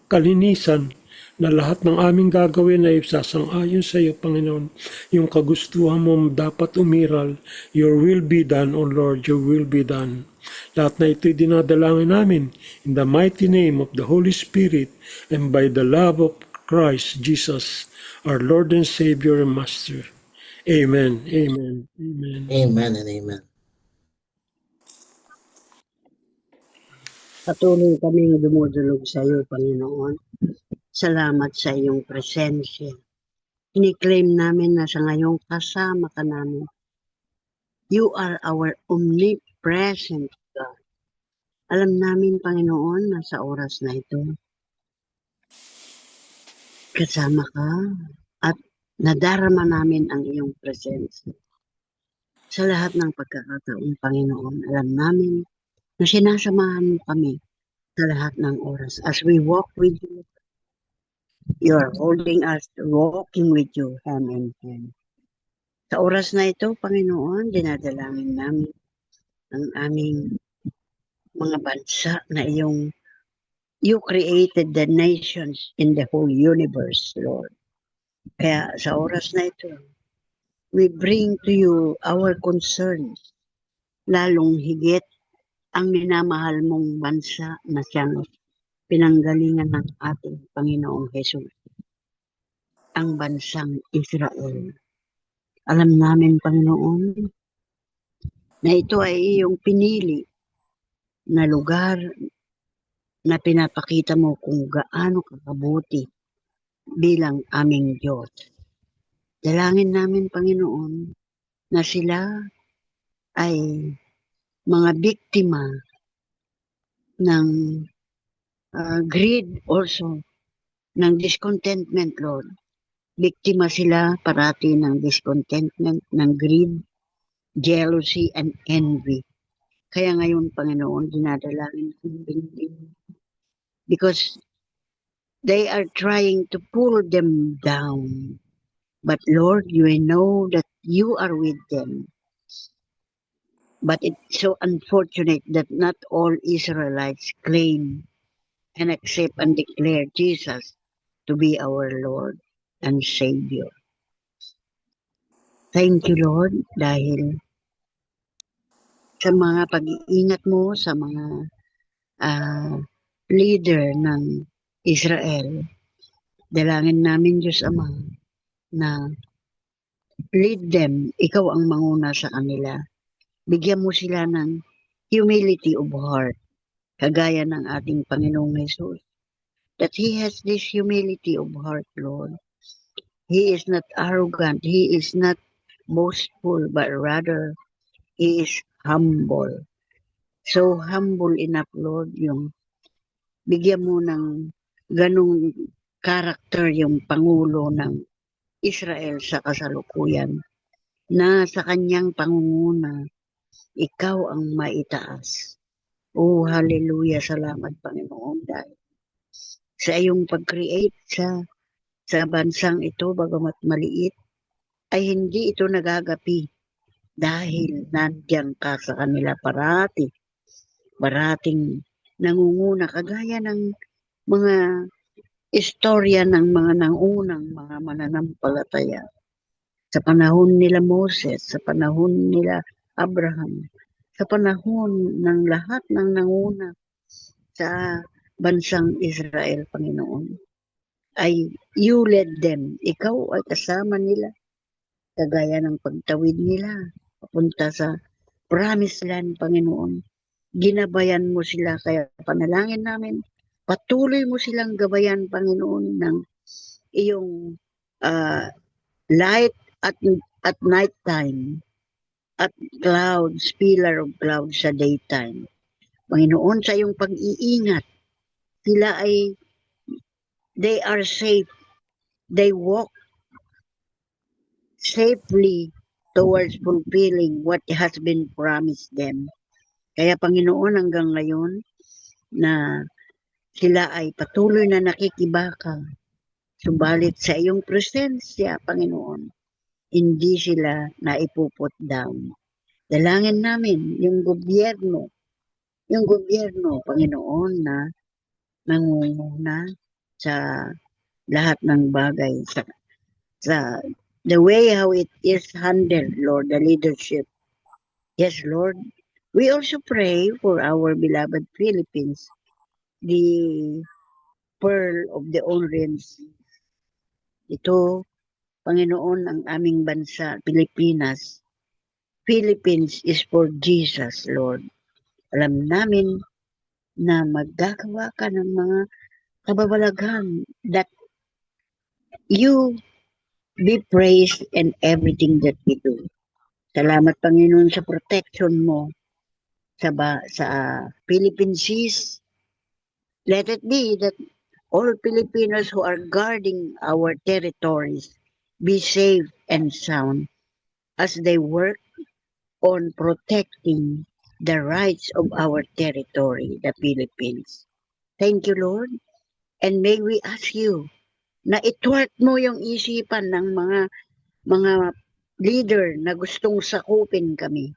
kalinisan na lahat ng aming gagawin ay sasang-ayon sa iyo, Panginoon. Yung kagustuhan mo dapat umiral. Your will be done, O Lord, your will be done. Lahat na ito'y dinadalangin namin in the mighty name of the Holy Spirit and by the love of Christ Jesus, our Lord and Savior and Master. Amen. Amen. Amen. Amen and amen. Patuloy kaming dumudulog sa iyo, Panginoon. Salamat sa iyong presensya. Ini-claim namin na sa ngayong kasama ka namin. You are our omnipresent God. Alam namin, Panginoon, na sa oras na ito, kasama ka at nadarama namin ang iyong presensya. Sa lahat ng pagkakataon, Panginoon, alam namin na sinasamahan mo kami sa lahat ng oras. As we walk with you, you are holding us, walking with you hand in hand. Sa oras na ito, Panginoon, dinadalangin namin ang aming mga bansa na you created the nations in the whole universe, Lord. Kaya sa oras na ito, we bring to you our concerns, lalong higit ang minamahal mong bansa na siyang pinanggalingan ng ating Panginoong Hesus, ang bansang Israel. Alam namin, Panginoon, na ito ay iyong pinili na lugar na pinapakita mo kung gaano kakabuti bilang aming Diyos. Dalangin namin, Panginoon, na sila ay mga biktima ng greed also, ng discontentment, Lord. Biktima sila parati ng discontentment, ng greed, jealousy, and envy. Kaya ngayon, Panginoon, dinadalangin kong binigyan. Because they are trying to pull them down. But Lord, you know that you are with them. But it's so unfortunate that not all Israelites claim and accept and declare Jesus to be our Lord and Savior. Thank you, Lord, dahil sa mga pag-iingat mo sa mga leader ng Israel. Dalangin namin, Diyos Ama, na lead them, ikaw ang manguna sa kanila. Bigyan mo sila ng humility of heart, kagaya ng ating Panginoong Jesus. That He has this humility of heart, Lord. He is not arrogant, He is not boastful, but rather He is humble. So humble enough, Lord, yung bigyan mo ng ganong character yung Pangulo ng Israel sa kasalukuyan, na sa kanyang pangunguna, ikaw ang maitaas. Oh, hallelujah, salamat Panginoon dahil sa iyong pag-create sa bansang ito, bagamat maliit, ay hindi ito nagagapi dahil nandiyan ka sa kanila parating nangunguna kagaya ng mga istorya ng mga nangunang mga mananampalataya. Sa panahon nila Moses, sa panahon nila Abraham, sa panahon ng lahat ng nanguna sa bansang Israel, Panginoon, ay you led them. Ikaw ay kasama nila, kagaya ng pagtawid nila papunta sa promised land, Panginoon. Ginabayan mo sila, kaya panalangin namin, patuloy mo silang gabayan, Panginoon, ng iyong light at night time, at clouds, pillar of clouds sa daytime. Panginoon, sa iyong pag-iingat, sila they are safe. They walk safely towards fulfilling what has been promised them. Kaya Panginoon, hanggang ngayon, na sila ay patuloy na nakikibaka, subalit sa iyong presensya, Panginoon, hindi sila naipuput down. Dalangin namin yung gobyerno, Panginoon, na nangunguna sa lahat ng bagay, sa the way how it is handled, Lord, the leadership. Yes, Lord. We also pray for our beloved Philippines, the pearl of the Orient Sea. Ito, Panginoon, ang aming bansa, Pilipinas. Philippines is for Jesus, Lord. Alam namin na maggagawa ka ng mga kababalaghan, that you be praised in everything that we do. Salamat, Panginoon, sa protection mo sa Philippine seas. Let it be that all Filipinos who are guarding our territories be safe and sound as they work on protecting the rights of our territory, the Philippines. Thank you, Lord. And may we ask you na itwart mo yung isipan ng mga leader na gustong sakupin kami.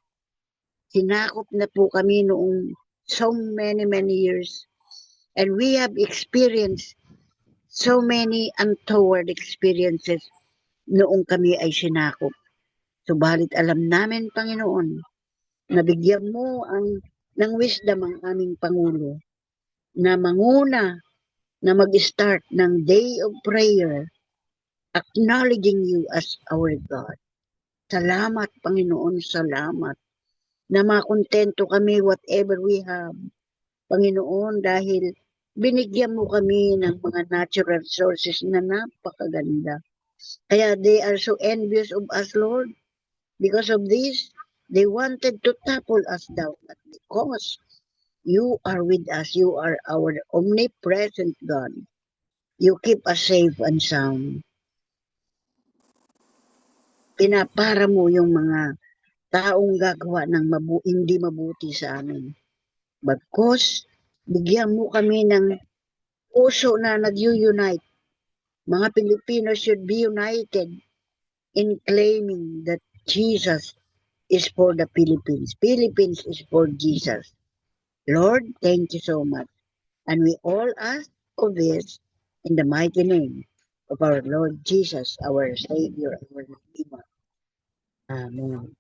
Sinakop na po kami noong so many years, and we have experienced so many untoward experiences noong kami ay sinakop. Subalit alam namin, Panginoon, na bigyan mo ng wisdom ang aming Pangulo na manguna, na mag-start ng day of prayer, acknowledging you as our God. Salamat, Panginoon, salamat na makontento kami whatever we have, Panginoon, dahil binigyan mo kami ng mga natural resources na napakaganda. Kaya they are so envious of us, Lord. Because of this, they wanted to topple us down. But because you are with us, you are our omnipresent God. You keep us safe and sound. Pinapara mo yung mga taong gagawa ng hindi mabuti sa amin. Bagkus, bigyan mo kami ng puso na nag-unite. Mga Pilipino should be united in claiming that Jesus is for the Philippines. Philippines is for Jesus. Lord, thank you so much. And we all ask of this in the mighty name of our Lord Jesus, our Savior, our Redeemer. Amen.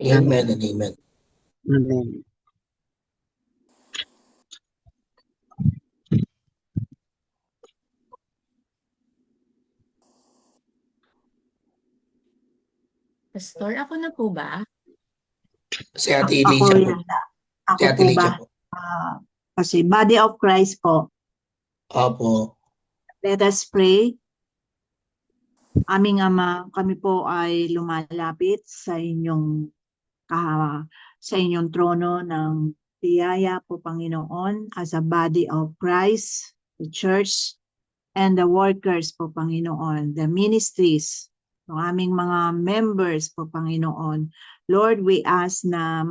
Amen and amen. Amen. Pastor, ako na po ba? Si Ate Ako Elijah po. yata. Si Ako Ate po Elijah ba? po. Kasi body of Christ po. Opo. Let us pray. Aming Ama, kami po ay lumalapit sa inyong trono ng biyaya po, Panginoon, as a body of Christ, the church. and the workers po, Panginoon, the ministries, ng aming mga members po, Panginoon. Lord, we ask na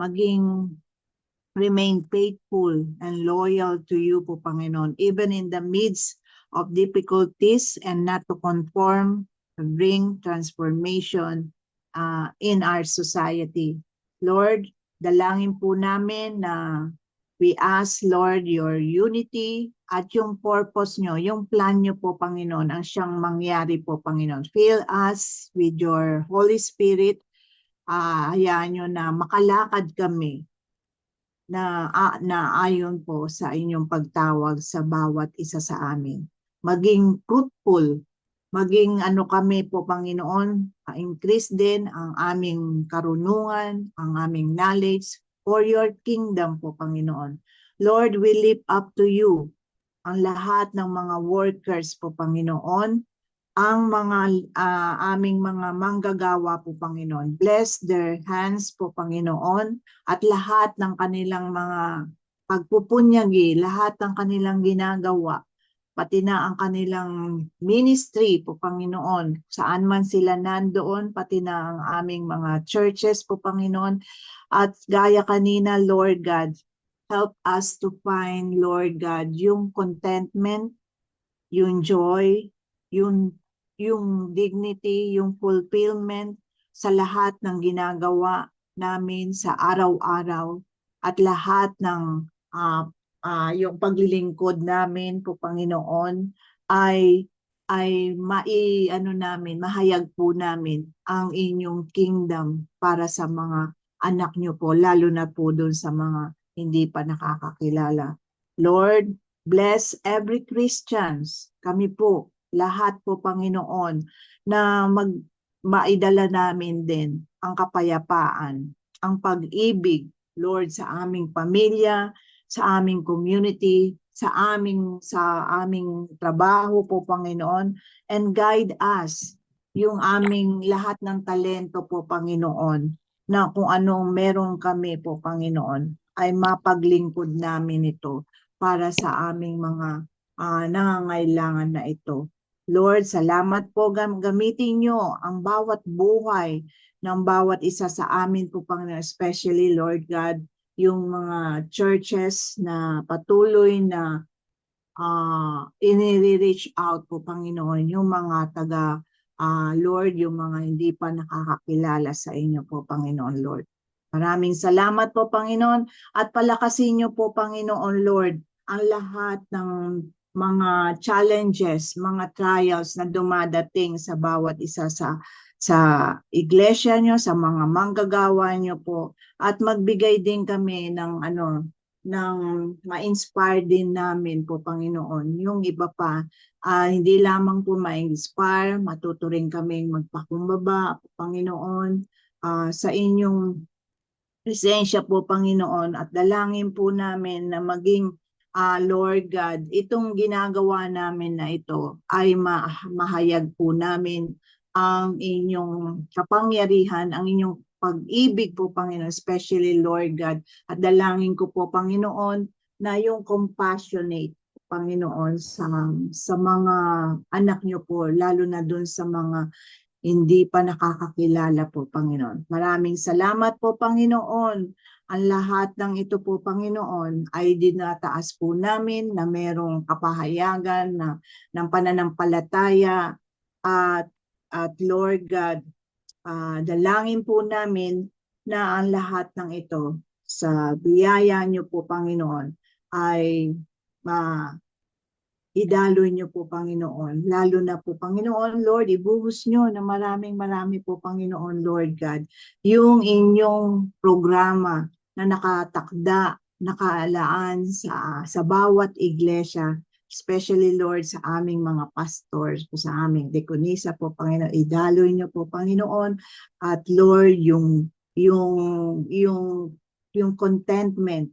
remain faithful and loyal to you po, Panginoon, even in the midst of difficulties, and not to conform, to bring transformation in our society. Lord, dalangin po namin na we ask, Lord, your unity at yung purpose nyo, yung plan nyo po, Panginoon, ang siyang mangyari po, Panginoon. Fill us with your Holy Spirit. Hayaan nyo na makalakad kami na ayon po sa inyong pagtawag sa bawat isa sa amin. Maging fruitful, maging kami po, Panginoon, increase din ang aming karunungan, ang aming knowledge for your kingdom po, Panginoon. Lord, we lift up to you ang lahat ng mga workers po, Panginoon, ang mga aming mga manggagawa po, Panginoon. Bless their hands po, Panginoon, at lahat ng kanilang mga pagpupunyagi, lahat ng kanilang ginagawa, pati na ang kanilang ministry po, Panginoon, saan man sila nandoon, pati na ang aming mga churches po, Panginoon. At gaya kanina, Lord God, help us to find, Lord God, yung contentment, yung joy, yung dignity, yung fulfillment sa lahat ng ginagawa namin sa araw-araw, at lahat ng yung paglilingkod namin po, Panginoon, ay mahayag po namin ang inyong kingdom para sa mga anak nyo po, lalo na po doon sa mga hindi pa nakakakilala. Lord, bless every Christians, kami po, lahat po, Panginoon, na maidala namin din ang kapayapaan, ang pag-ibig, Lord, sa aming pamilya, sa aming community, sa aming trabaho po, Panginoon, and guide us yung aming lahat ng talento po, Panginoon, na kung anong meron kami po, Panginoon, ay mapaglingkod namin ito para sa aming mga nangangailangan na ito. Lord, salamat po, gamitin nyo ang bawat buhay ng bawat isa sa amin po, Panginoon, especially, Lord God, yung mga churches na patuloy na ini-reach out po, Panginoon, yung mga Lord, yung mga hindi pa nakakakilala sa inyo po, Panginoon, Lord. Maraming salamat po, Panginoon, at palakasin niyo po, Panginoon, Lord, ang lahat ng mga challenges, mga trials na dumadating sa bawat isa sa iglesia nyo, sa mga manggagawa nyo po, at magbigay din kami ng ma-inspire din namin po, Panginoon. Yung iba pa, hindi lamang po ma-inspire, matuto rin kaming magpakumbaba, Panginoon, sa inyong presensya po, Panginoon, at dalangin po namin na maging Lord God, itong ginagawa namin na ito ay mahayag po namin ang inyong kapangyarihan, ang inyong pag-ibig po, Panginoon, especially, Lord God. At dalangin ko po, Panginoon, na yung compassionate, Panginoon, sa mga anak niyo po, lalo na dun sa mga hindi pa nakakakilala po, Panginoon. Maraming salamat po, Panginoon. Ang lahat ng ito po, Panginoon, ay dinataas po namin na merong kapahayagan ng pananampalataya at Lord God, dalangin po namin na ang lahat ng ito sa biyaya niyo po, Panginoon, ay idaloy niyo po, Panginoon. Lalo na po, Panginoon, Lord, ibuhos niyo na marami po, Panginoon, Lord God, yung inyong programa na nakatakda, nakaalaan sa bawat iglesia, especially, Lord, sa aming mga pastors, sa aming dekonisa po, Panginoon. Idaloy niyo po, Panginoon, at Lord, yung contentment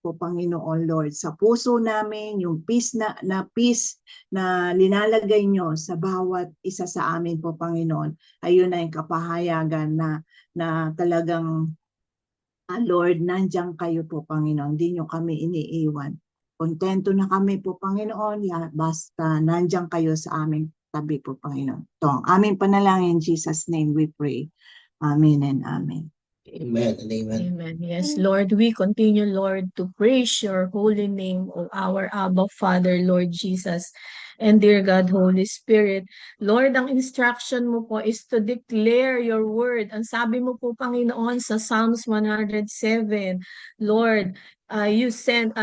po, Panginoon, Lord, sa puso namin, yung peace na linalagay nyo sa bawat isa sa amin po, Panginoon, ayun na yung kapahayagan na talagang Lord, nandiyan kayo po, Panginoon, hindi nyo kami iniiwan. Kontento na kami po, Panginoon, basta nandiyan kayo sa aming tabi po, Panginoon. Ito ang aming panalangin, in Jesus' name we pray. Amen and amen. Amen and amen. Amen. Yes, Lord, we continue, Lord, to praise your holy name, O our Abba Father, Lord Jesus, and dear God, Holy Spirit. Lord, ang instruction mo po is to declare your word. Ang sabi mo po, Panginoon, sa Psalms 107, Lord, He sent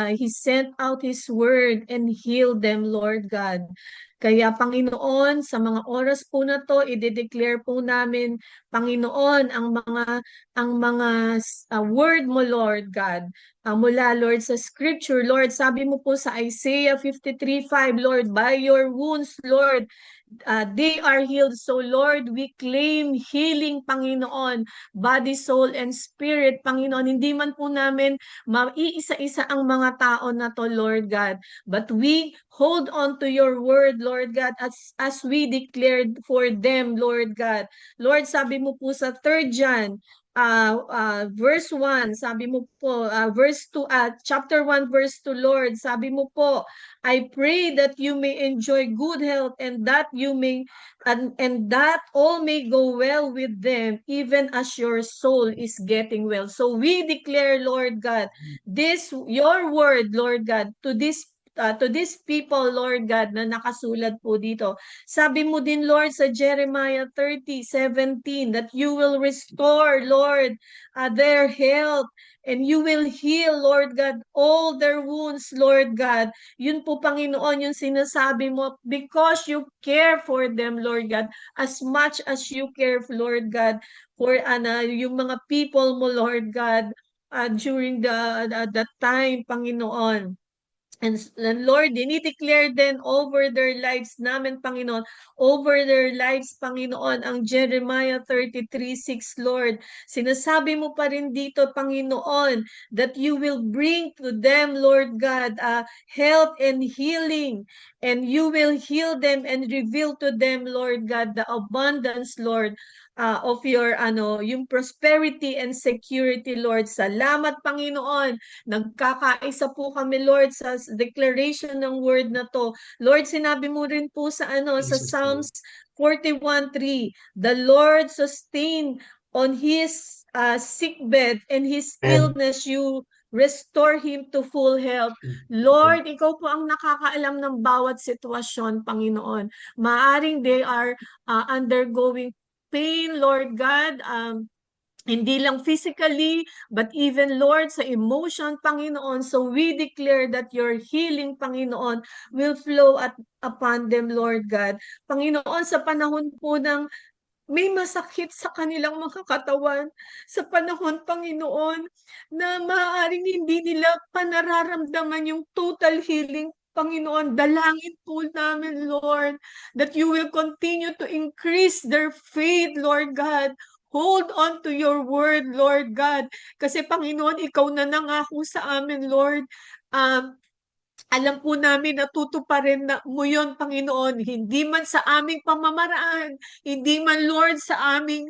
out His word and healed them, Lord God. Kaya, Panginoon, sa mga oras po na to, i-declare po namin, Panginoon, ang mga word mo, Lord God, mula, Lord, sa scripture, Lord, sabi mo po sa Isaiah 53:5, Lord, by your wounds, Lord, they are healed. So, Lord, we claim healing, Panginoon, body, soul, and spirit, Panginoon. Hindi man po namin maiisa-isa ang mga tao na to, Lord God, but we hold on to your word, Lord God, as we declared for them, Lord God. Lord, sabi mo po sa 3 John, verse 1, sabi mo po, verse 2, chapter 1, verse 2, Lord, sabi mo po, I pray that you may enjoy good health and that you may and that all may go well with them, even as your soul is getting well. So we declare, Lord God, this your word, Lord God, to these people, Lord God, na nakasulat po dito. Sabi mo din, Lord, sa Jeremiah 30:17, that you will restore, Lord, their health, and you will heal, Lord God, all their wounds, Lord God. Yun po, Panginoon, yung sinasabi mo, because you care for them, Lord God, as much as you care, Lord God, for yung mga people mo, Lord God, during the time, Panginoon. And Lord, dinideclare din over their lives namin, Panginoon, over their lives, Panginoon, ang Jeremiah 33:6, Lord. Sinasabi mo pa rin dito, Panginoon, that you will bring to them, Lord God, health and healing, and you will heal them and reveal to them, Lord God, the abundance, Lord, of your, yung prosperity and security, Lord. Salamat, Panginoon. Nagkakaisa po kami, Lord, sa declaration ng word na to. Lord, sinabi mo rin po sa sa Jesus Psalms 41:3, the Lord sustain on his sickbed and his illness, you restore him to full health. Lord, ikaw po ang nakakaalam ng bawat sitwasyon, Panginoon. Maaring they are undergoing pain, Lord God, hindi lang physically, but even, Lord, sa emotion, Panginoon. So we declare that your healing, Panginoon, will flow upon them, Lord God. Panginoon, sa panahon po ng may masakit sa kanilang mga katawan, sa panahon, Panginoon, na maaaring hindi nila panararamdaman yung total healing, Panginoon, dalangin po namin, Lord, that you will continue to increase their faith, Lord God. Hold on to your word, Lord God. Kasi, Panginoon, ikaw na nangako sa amin, Lord. Alam po namin na tutuparin na mo yun, Panginoon, hindi man sa aming pamamaraan, hindi man, Lord, sa aming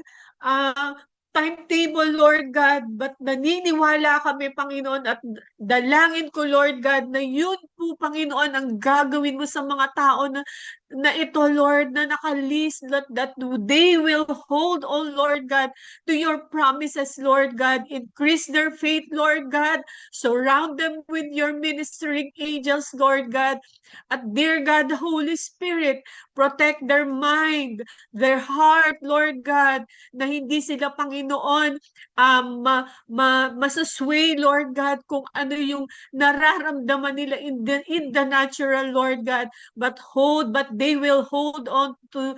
timetable, Lord God, but naniniwala kami, Panginoon, at dalangin ko, Lord God, na yun po, Panginoon, ang gagawin mo sa mga tao na ito, Lord, na nakalist, that they will hold on, Lord God, to your promises, Lord God. Increase their faith, Lord God. Surround them with your ministering angels, Lord God. At dear God, Holy Spirit, protect their mind, their heart, Lord God, na hindi sila, Panginoon, masasway, Lord God, kung ano yung nararamdaman nila in the natural, Lord God, but they will hold on to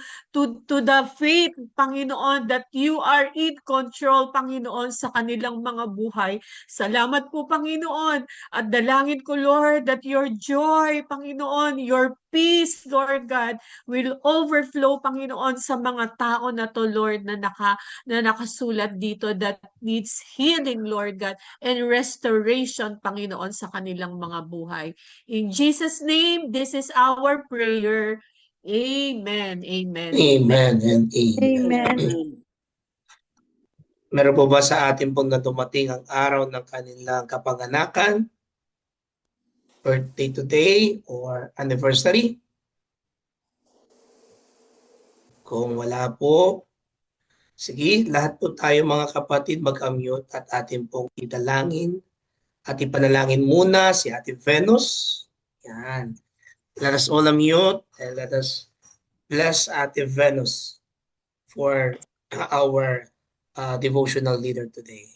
the faith, Panginoon, that you are in control, Panginoon, sa kanilang mga buhay. Salamat po, Panginoon, at dalangin ko, Lord, that your joy, Panginoon, your peace, Lord God, will overflow, Panginoon, sa mga tao na to, Lord, na nakasulat dito that needs healing, Lord God, and restoration, Panginoon, sa kanilang mga buhay. In Jesus' name, this is our prayer. Amen. Amen. Amen and amen. Amen. Meron po ba sa atin pong na dumating ang araw ng kanilang kapanganakan? birthday today or anniversary? Kung wala po, sige, lahat po tayo mga kapatid mag-unmute at atin pong idalangin at ipanalangin muna si Ate Venus. Yan. Let us all unmute and let us bless Ate Venus for our devotional leader today.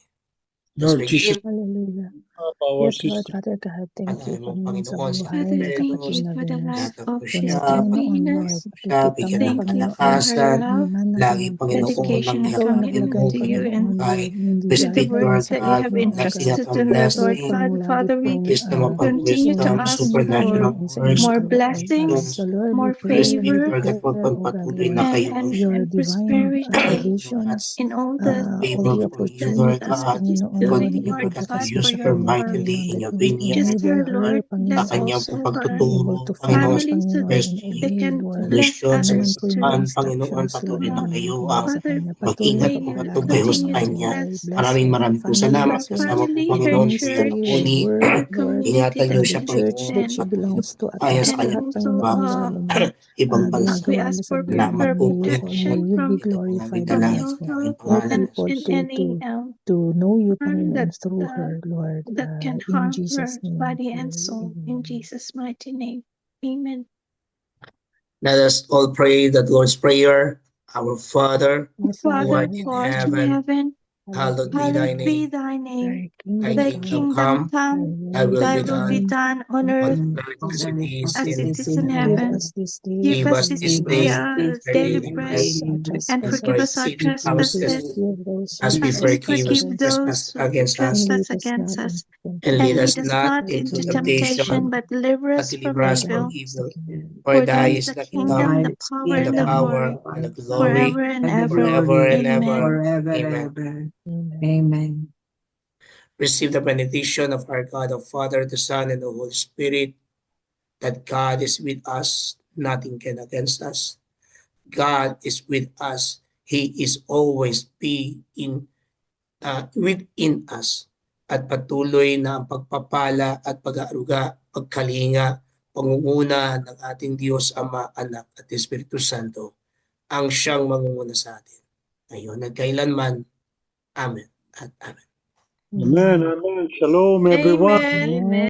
Lord Let's Jesus, Hallelujah. our Yes, Lord, sister, Father God, thank you, Panginoon, Panginoon, sa Panginoon, buhay si ni Father, thank kapatid you na for the Venus. life Ingatan of mo Tunay, siya, Sister Panginoon, Venus. Lord, siya, nakikita bigyan mo, ng Thank you Panginoon, for her kalakasan, kung love, man na lagi Panginoon, Panginoon dedication, ang and ikaw yakapin naglagay, mo, commitment to you, Panginoon Panginoon, and ay Lord, hindi with the Espiritu dahil words lang sa that you God, have ipon, O blessing God, at entrusted ang to her, kundi Lord blessing, kung God. lagi Father, we pong wisdom upon continue to wisdom, ask supernatural for Panginoon, sa inyong words, more kalooban. blessings, wisdoms, So Lord, we more pray and we Spirit favor, Lord, at declare, O God, magpagpatuloy na Lord, kayo, your and divine prosperity Lord, at provisions, in all all favor the for you, that Lord opportunities, God, she's Panginoon, Lord, doing, na continue, Lord Lord God, to God, use for ipagdadasal your her niya, glory. mightily Panginoon, in that your you will vineyard, Bless enable her, her, Lord. sa Bless Panginoon, kanyang also pong to be her able pagtuturo, to Panginoon, furnish, sa family so that Panginoon, and university, they obey, can Lord, bless Christian, sa ano man others po yung too. eskwelahan, Panginoon, instructions, Lord, patuloy na na kayo ang ibibigay sa Father, kanya. Patuloy mag-ingat po, po may at God, na tumayo sa continue i-guide to her, kanya. Lord. bless Bless Maraming her maraming po her salamat. finances, Kasama po, family, her the Panginoon, Sister ministry, her church, Connie. work, the Lord, community Ingatan niyo that and the siya, she's church Panginoon, that in. she at belongs to at kaya sa And lahat, kanyang also, Panginoon, paggawa sa Lord, na ibang bansa. we ginagawa ask niya sa for Salamat buhay. her po, May you, may protection Panginoon. you be from Ito po ang aming glorified in from dalangin his ill sa life. aking health Help pangalan. and people in any to know you, harm Panginoon, through uh, her, Lord. that can In harm Jesus' her name we body and pray. soul. In Amen. Jesus' mighty name. Amen. Let us all pray the Lord's Prayer. Our Father, Our who Father, art Father, in who art in heaven, heaven, hallowed hallowed be be thy thy hallowed be name. name. thy name. Thy Thy kingdom Thy come, kingdom kingdom come, thy come, thy will will be thy be will be done done done on on earth on earth earth as as it it is as it in is in heaven. Give heaven. us this day Give Give us us this this day day our our daily daily forgive bread, bread, us our and and forgive for us trespasses, our exceeding our as we trespasses, sins, forgive those as who we as we forgive trespass those who forgive against trespass those us. who against And us. lead trespass us not against us. into And lead And temptation, us lead us not not but into into deliver us temptation, temptation, from but deliver but us from deliver for us thine from evil. is the evil. kingdom, For For thy thine and is is the the power, kingdom, kingdom, the power, and the and the and the power, glory, and the glory, glory, forever and and the ever. forever glory and ever. Amen. forever and Amen. ever. Amen. Amen. Receive the benediction of our God, the Father, the Son, and the Holy Spirit, that God is with us, nothing can against us. God is with us. He is always within us. At patuloy na ang pagpapala at pag-aaruga, pagkalinga, pangunguna ng ating Diyos, Ama, Anak, at Espiritu Santo ang siyang mangunguna sa atin. Ngayon at kailanman. Amen at amen. Amen, amen. Shalom, everyone. Amen. Amen.